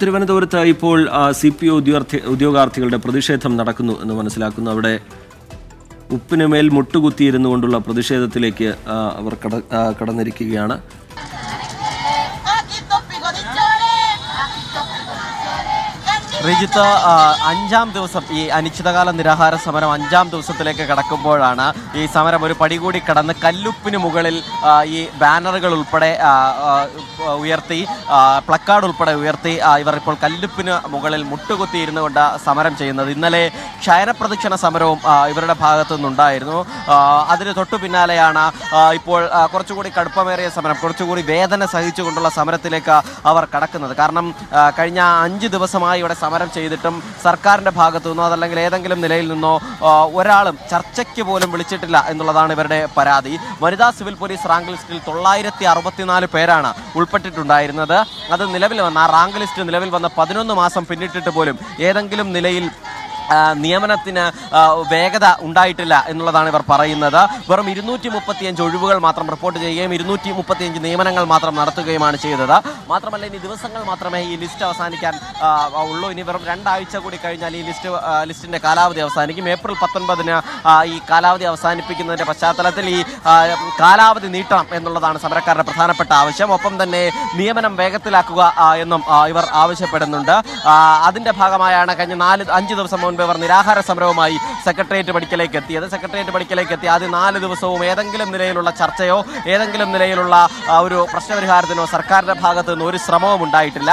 തിരുവനന്തപുരത്ത് ഇപ്പോൾ CPO ഉദ്യോഗാർത്ഥികളുടെ പ്രതിഷേധം നടക്കുന്നു എന്ന് മനസ്സിലാക്കുന്നു. അവിടെ ഉപ്പിനുമേൽ മുട്ടുകുത്തിയിരുന്നു കൊണ്ടുള്ള പ്രതിഷേധത്തിലേക്ക് അവർ കടന്നിരിക്കുകയാണ്. റിജിത്ത്, 5-ാം ദിവസം ഈ അനിശ്ചിതകാല നിരാഹാര സമരം 5-ാം ദിവസത്തിലേക്ക് കടക്കുമ്പോഴാണ് ഈ സമരം ഒരു പടി കൂടി കടന്ന് കല്ലുപ്പിന് മുകളിൽ ഈ ബാനറുകൾ ഉൾപ്പെടെ ഉയർത്തി, പ്ലക്കാർഡ് ഉൾപ്പെടെ ഉയർത്തി ഇവർ ഇപ്പോൾ കല്ലുപ്പിന് മുകളിൽ മുട്ടുകുത്തിയിരുന്നു കൊണ്ട് സമരം ചെയ്യുന്നത്. ഇന്നലെ ക്ഷയനപ്രദക്ഷിണ സമരവും ഇവരുടെ ഭാഗത്തു നിന്നുണ്ടായിരുന്നു. അതിന് തൊട്ടു പിന്നാലെയാണ് ഇപ്പോൾ കുറച്ചുകൂടി കടുപ്പമേറിയ സമരം, കുറച്ചുകൂടി വേദന സഹിച്ചുകൊണ്ടുള്ള സമരത്തിലേക്ക് അവർ കടക്കുന്നത്. കാരണം കഴിഞ്ഞ 5 ദിവസമായി ഇവിടെ സമരം ചെയ്തിട്ടും സർക്കാരിൻ്റെ ഭാഗത്തു നിന്നോ അതല്ലെങ്കിൽ ഏതെങ്കിലും നിലയിൽ നിന്നോ ഒരാളും ചർച്ചയ്ക്ക് പോലും വിളിച്ചിട്ടില്ല എന്നുള്ളതാണ് ഇവരുടെ പരാതി. വനിതാ സിവിൽ പോലീസ് റാങ്ക് ലിസ്റ്റിൽ 964 പേരാണ് ഉൾപ്പെട്ടിട്ടുണ്ടായിരുന്നത്. അത് നിലവിൽ വന്ന ആ റാങ്ക് ലിസ്റ്റ് നിലവിൽ വന്ന 11 മാസം പിന്നിട്ടിട്ട് പോലും ഏതെങ്കിലും നിലയിൽ നിയമനത്തിന് വേഗത ഉണ്ടായിട്ടില്ല എന്നുള്ളതാണ് ഇവർ പറയുന്നത്. വെറും 235 ഒഴിവുകൾ മാത്രം റിപ്പോർട്ട് ചെയ്യുകയും 235 നിയമനങ്ങൾ മാത്രം നടത്തുകയുമാണ് ചെയ്തത്. മാത്രമല്ല, ഇനി ദിവസങ്ങൾ മാത്രമേ ഈ ലിസ്റ്റ് അവസാനിക്കാൻ ഉള്ളൂ. ഇനി വെറും 2 ആഴ്ച കൂടി കഴിഞ്ഞാൽ ഈ ലിസ്റ്റിൻ്റെ കാലാവധി അവസാനിക്കും. ഏപ്രിൽ 19 ഈ കാലാവധി അവസാനിപ്പിക്കുന്നതിൻ്റെ പശ്ചാത്തലത്തിൽ ഈ കാലാവധി നീട്ടണം എന്നുള്ളതാണ് സമരക്കാരുടെ പ്രധാനപ്പെട്ട ആവശ്യം. ഒപ്പം തന്നെ നിയമനം വേഗത്തിലാക്കുക എന്നും ഇവർ ആവശ്യപ്പെടുന്നുണ്ട്. അതിൻ്റെ ഭാഗമായാണ് കഴിഞ്ഞ 5 ദിവസം മുൻപ് ഇവർ നിരാഹാര സമരവുമായി സെക്രട്ടേറിയറ്റ് പടിക്കലേക്ക് എത്തി ആദ്യം 4 ദിവസവും ഏതെങ്കിലും നിലയിലുള്ള ചർച്ചയോ ഏതെങ്കിലും നിലയിലുള്ള ഒരു പ്രശ്നപരിഹാരത്തിനോ സർക്കാരിൻ്റെ ഭാഗത്തു നിന്ന് ഒരു ശ്രമവും ഉണ്ടായിട്ടില്ല.